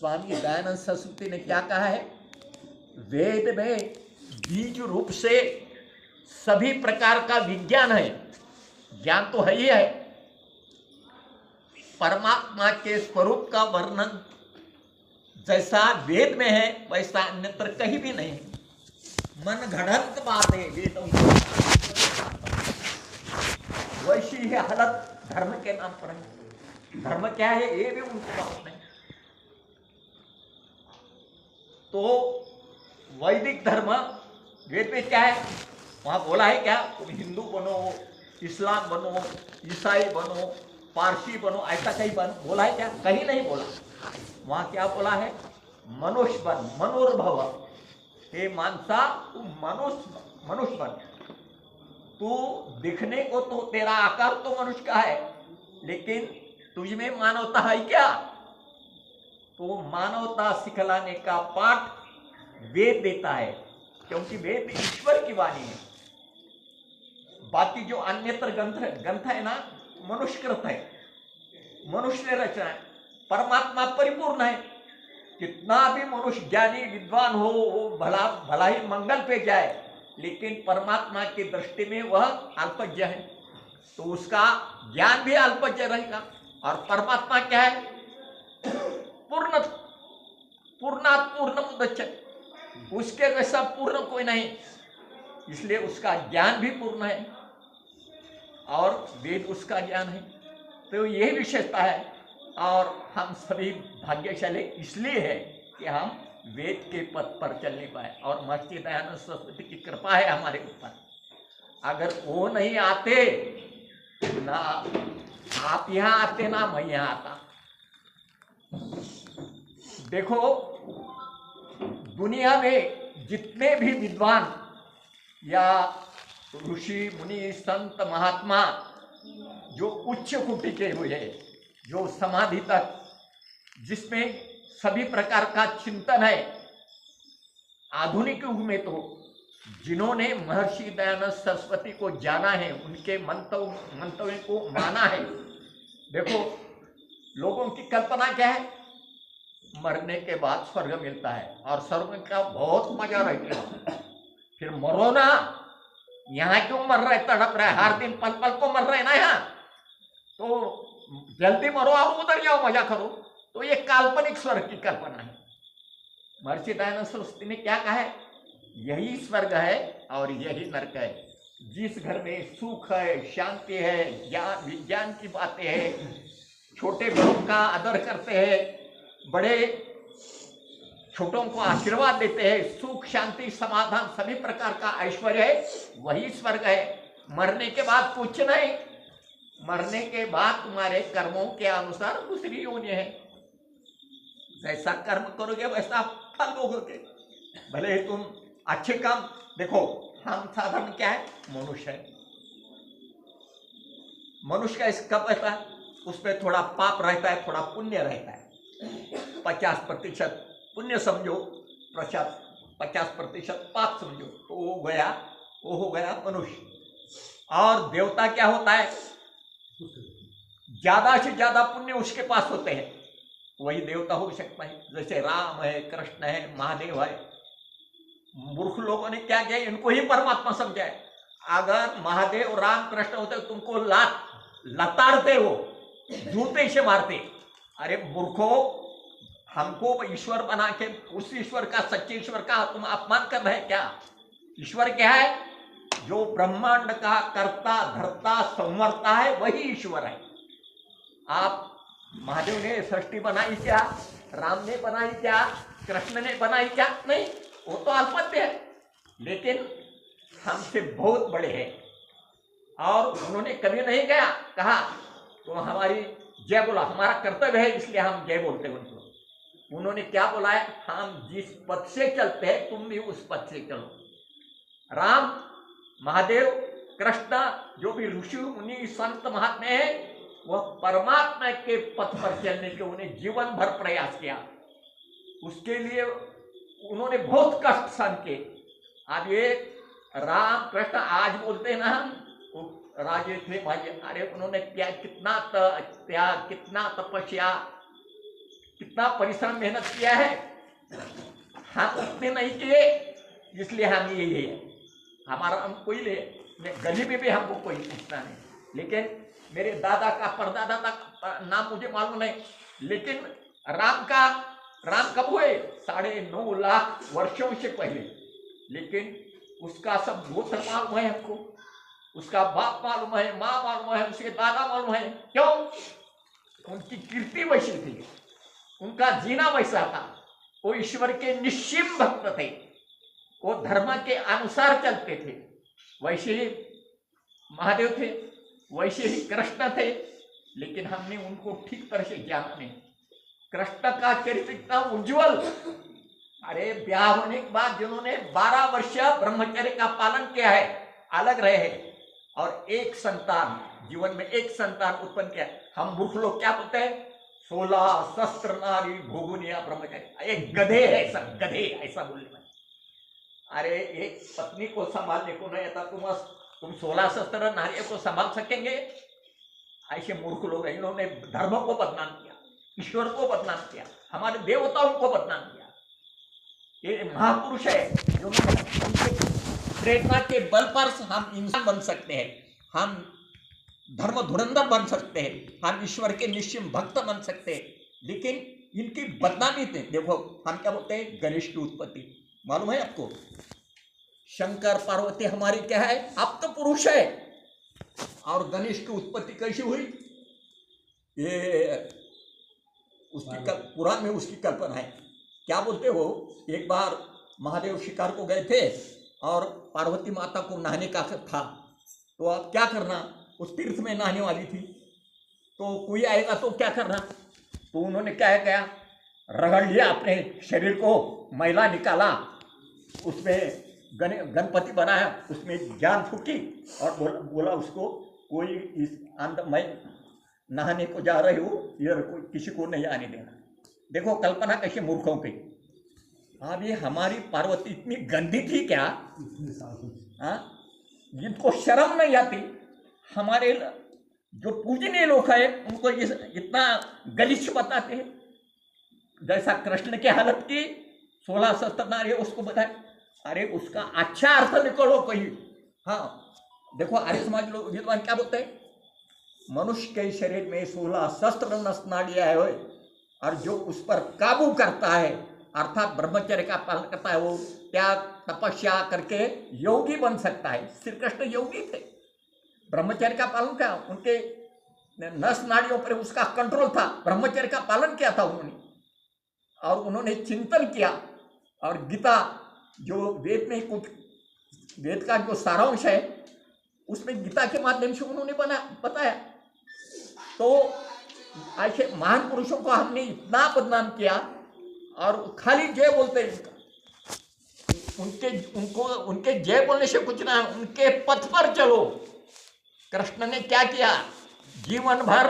स्वामी दयानंद सरस्वती ने क्या कहा है, वेद में बीज रूप से सभी प्रकार का विज्ञान है, ज्ञान तो है ही है। परमात्मा के स्वरूप का वर्णन जैसा वेद में है वैसा अन्यत्र कहीं भी नहीं है। मन घड़ंत बात है वेदों की, वैसी ही हालत धर्म के नाम पर है। धर्म क्या है ये भी उनको मालूम नहीं। तो वैदिक धर्म वेद में क्या है, वहां बोला है क्या, तुम हिंदू बनो, इस्लाम बनो, ईसाई बनो, पारसी बनो, ऐसा कहीं बोला है क्या? कहीं नहीं बोला। वहां क्या बोला है, मनुष्य बन, मनोर्भव, हे मानसा तू मनुष्य बन। तू दिखने को तो तेरा आकार तो मनुष्य का है, लेकिन तुझ में मानवता है क्या? तो मानवता सिखलाने का पाठ वेद देता है, क्योंकि वेद ईश्वर की वाणी है। बाकी जो अन्यत्र ग्रंथ है ना, मनुष्यकृत है, मनुष्य ने रचना है। परमात्मा परिपूर्ण है, कितना भी मनुष्य ज्ञानी विद्वान हो, वो भला ही मंगल पे जाए, लेकिन परमात्मा की दृष्टि में वह अल्पज्ञ है, तो उसका ज्ञान भी अल्पज्ञ रहेगा। और परमात्मा क्या है, पूर्णात् पूर्णमुदच्यते, उसके वैसा पूर्ण कोई नहीं, इसलिए उसका ज्ञान भी पूर्ण है और वेद उसका ज्ञान है। तो यही विशेषता है। और हम सभी भाग्यशाली इसलिए है कि हम वेद के पथ पर चलने पाए, और महर्षि दयानंद सरस्वती की कृपा है हमारे ऊपर। अगर वो नहीं आते ना, आप यहाँ आते ना मैं यहाँ आता। देखो दुनिया में जितने भी विद्वान या ऋषि मुनि संत महात्मा जो उच्च कोटि के हुए, जो समाधि तक, जिसमें सभी प्रकार का चिंतन है, आधुनिक युग में तो जिन्होंने महर्षि दयानंद सरस्वती को जाना है, उनके मंतव्य को माना है, देखो लोगों की कल्पना क्या है, मरने के बाद स्वर्ग मिलता है और स्वर्ग का बहुत मजा रहता है। फिर मरो ना, यहाँ क्यों मर रहे, तड़प रहे, हर दिन पल पल को मर रहे ना, यहाँ तो जल्दी मरो और उधर जाओ, मजा करो। तो ये काल्पनिक स्वर्ग की कल्पना है। महर्षि दयानंद सरस्वती ने क्या कहा है, यही स्वर्ग है और यही नरक है। जिस घर में सुख है, शांति है, ज्ञान विज्ञान की बातें है, छोटे बड़ों का आदर करते हैं, बड़े छोटों को आशीर्वाद देते हैं, सुख शांति समाधान सभी प्रकार का ऐश्वर्य है, वही स्वर्ग है। मरने के बाद कुछ नहीं, मरने के बाद तुम्हारे कर्मों के अनुसार दूसरी योनि है। जैसा कर्म करोगे वैसा फल भोगोगे। भले ही तुम अच्छे काम, देखो हम साधारण क्या है, मनुष्य है, मनुष्य का इस कब रहता है, उसमें थोड़ा पाप रहता है, थोड़ा पुण्य रहता है। 50% पुण्य समझो, 50% पाप समझो, तो वो हो गया मनुष्य। और देवता क्या होता है, ज्यादा से ज्यादा पुण्य उसके पास होते हैं, वही देवता हो सकता है। जैसे राम है, कृष्ण है, महादेव है। मूर्ख लोगों ने क्या किया, इनको ही परमात्मा समझा है। अगर महादेव राम कृष्ण होते तुमको लताड़ते, वो जूते से मारते। अरे मूर्खो, हमको ईश्वर बना के उस ईश्वर का, सच्चे ईश्वर का तुम अपमान कर रहे क्या? ईश्वर क्या है, जो ब्रह्मांड का कर्ता धर्ता संवर्ता है, वही ईश्वर है। आप महादेव ने सृष्टि बनाई क्या, राम ने बनाई क्या, कृष्ण ने बनाई क्या? नहीं, वो तो अल्पज्ञ है, लेकिन हमसे बहुत बड़े हैं। और उन्होंने कभी नहीं कहा तो हमारी जय बोला, हमारा कर्तव्य है इसलिए हम जय बोलते हैं उनको। उन्होंने क्या बोला है, हम जिस पथ से चलते हैं तुम भी उस पथ से चलो। राम, महादेव, कृष्ण, जो भी ऋषि मुनि संत महात्मा है, वह परमात्मा के पथ पर चलने के उन्हें जीवन भर प्रयास किया। उसके लिए उन्होंने बहुत कष्ट सहन किए। अब ये राम कृष्ण आज बोलते हैं ना, राजे थे भाई, अरे उन्होंने क्या, कितना त्याग, कितना तपस्या, कितना परिश्रम मेहनत किया है, हम उतने नहीं किए, इसलिए हम ये है, हमारा हम कोई ले गली में भी हमको कोई पूछना नहीं, लेकिन मेरे दादा का परदादा का नाम मुझे मालूम नहीं, लेकिन राम कब हुए? 9.5 लाख वर्षों से पहले, लेकिन उसका सब गोत्र मालूम है हमको, उसका बाप मालूम है, माँ मालूम है, उसके दादा मालूम है। क्यों? उनकी कीर्ति वैसी थी, उनका जीना वैसा था, वो ईश्वर के निश्चिम भक्त थे, वो धर्म के अनुसार चलते थे। वैसे ही महादेव थे, वैसे ही कृष्ण थे, लेकिन हमने उनको ठीक तरह से जाना नहीं। कृष्ण का चरित्र इतना उज्जवल, अरे ब्याह होने के बाद जिन्होंने 12 वर्ष ब्रह्मचर्य का पालन किया है, अलग रहे हैं, और एक संतान, जीवन में एक संतान उत्पन्न किया। हम मूर्ख लोग क्या बोलते हैं? 16 शस्त्र नारी भोगुनिया ब्रह्मचर्य, एक गधे है, सब गधे ऐसा बोलने में। अरे एक पत्नी को संभालने को नहीं आता, तुम 16 शस्त्र नारियों को संभाल सकेंगे? ऐसे मूर्ख लोग हैं, इन्होंने धर्म को बदनाम किया, ईश्वर को बदनाम किया, हमारे देवताओं को बदनाम किया। ये महापुरुष है, जो प्रेरणा के बल पर हम इंसान बन सकते हैं, हम धर्म धुरंधर बन सकते हैं, हम ईश्वर के निश्चिम भक्त बन सकते हैं, लेकिन इनकी बदनामी थे। देखो हम क्या बोलते हैं? गणेश की उत्पत्ति मालूम है आपको? शंकर पार्वती हमारी क्या है? आप तो पुरुष है, और गणेश की उत्पत्ति कैसी हुई? ये उसकी पुराण में उसकी कल्पना है। क्या बोलते हो? एक बार महादेव शिकार को गए थे और पार्वती माता को नहाने का था, तो अब क्या करना? उस तीर्थ में नहाने वाली थी, तो कोई आएगा तो क्या करना? तो उन्होंने क्या किया? रगड़ लिया अपने शरीर को, मैला निकाला, उसमें गणपति बनाया, उसमें ज्ञान फूकी और बोला उसको, कोई इस मैं नहाने को जा रही हूँ, इधर कोई किसी को नहीं आने देना। देखो कल्पना कैसे मूर्खों की। अब ये हमारी पार्वती इतनी गंदी थी क्या? हाँ, जिनको शर्म नहीं आती, हमारे जो पूजनीय लोग हैं उनको इतना गलिच्छ बताते हैं। जैसा कृष्ण की हालत की, 16 शस्त्र नारी उसको बताए, अरे उसका अच्छा अर्थ निकलो कोई। हाँ देखो आर्य समाज लोग विद्वान क्या बोलते हैं? मनुष्य के शरीर में 16 शस्त्र नाड़ियां है, और जो उस पर काबू करता है, अर्थात ब्रह्मचर्य का पालन करता है, वो त्याग तपस्या करके योगी बन सकता है। श्री कृष्ण योगी थे, ब्रह्मचर्य का पालन किया, उनके नस नाड़ियों पर उसका कंट्रोल था, ब्रह्मचर्य का पालन किया था उन्होंने, और उन्होंने चिंतन किया, और गीता जो वेद में कुछ वेद का जो सारांश है, उसमें गीता के माध्यम से उन्होंने बताया। तो ऐसे महान पुरुषों को हमने इतना बदनाम किया, और खाली जय बोलते हैं, उनके जय बोलने से कुछ ना, उनके पथ पर चलो। कृष्ण ने क्या किया? जीवन भर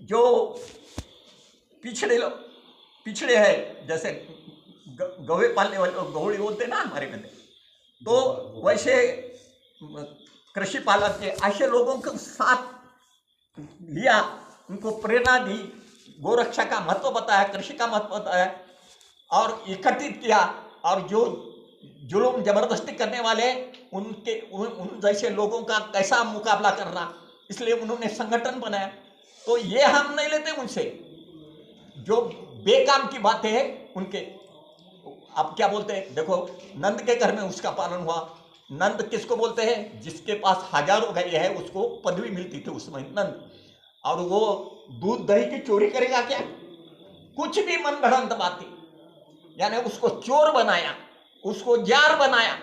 जो पिछड़े है, जैसे गौवे पालने वाले गौड़ी बोलते ना हमारे में, तो वैसे कृषि पालक के ऐसे लोगों के साथ लिया, उनको प्रेरणा दी, गोरक्षा का महत्व बताया, कृषि का महत्व बताया, और एकत्रित किया, और जो जुल्म जबरदस्ती करने वाले उन जैसे लोगों का कैसा मुकाबला करना, इसलिए उन्होंने संगठन बनाया। तो ये हम नहीं लेते उनसे, जो बेकाम की बातें है उनके। अब क्या बोलते हैं? देखो नंद के घर में उसका पालन हुआ। नंद किसको बोलते हैं? जिसके पास हजारों गाय है, उसको पदवी मिलती थी उसमें नंद। और वो दूध दही की चोरी करेगा क्या? कुछ भी मन गढ़ंत बातें, यानी उसको चोर बनाया, उसको जार बनाया।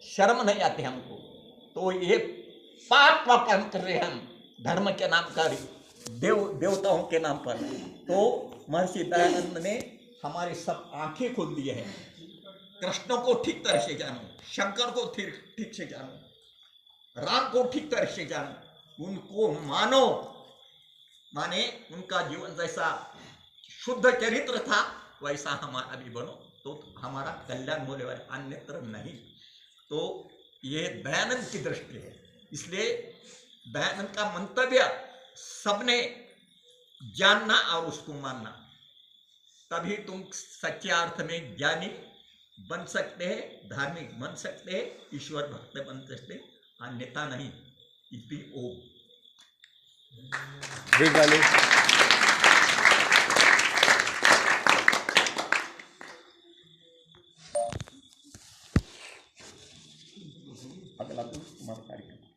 शर्म नहीं आती हमको। तो ये पाप का काम कर रहे हैं हम, धर्म के नाम पर, देवताओं के नाम पर। तो महर्षि दयानंद ने हमारे सब आंखें खोल दिए हैं। कृष्ण को ठीक तरह से जानो, शंकर को ठीक से जानो, राम को ठीक तरह से जानो, उनको मानो, माने उनका जीवन जैसा शुद्ध चरित्र था वैसा हमारा भी बनो, तो हमारा कल्याण होने वाले, अन्यत्र नहीं। तो ये दयानंद की दृष्टि है। इसलिए दयानंद का मंतव्य सबने जानना और उसको मानना, तभी तुम सच्चे अर्थ में ज्ञानी बन सकते हैं, धार्मिक बन सकते हैं, ईश्वर भक्त बन सकते हैं, अन्यथा नहीं। इति ओम। अगला तो तुम्हारा कार्यक्रम।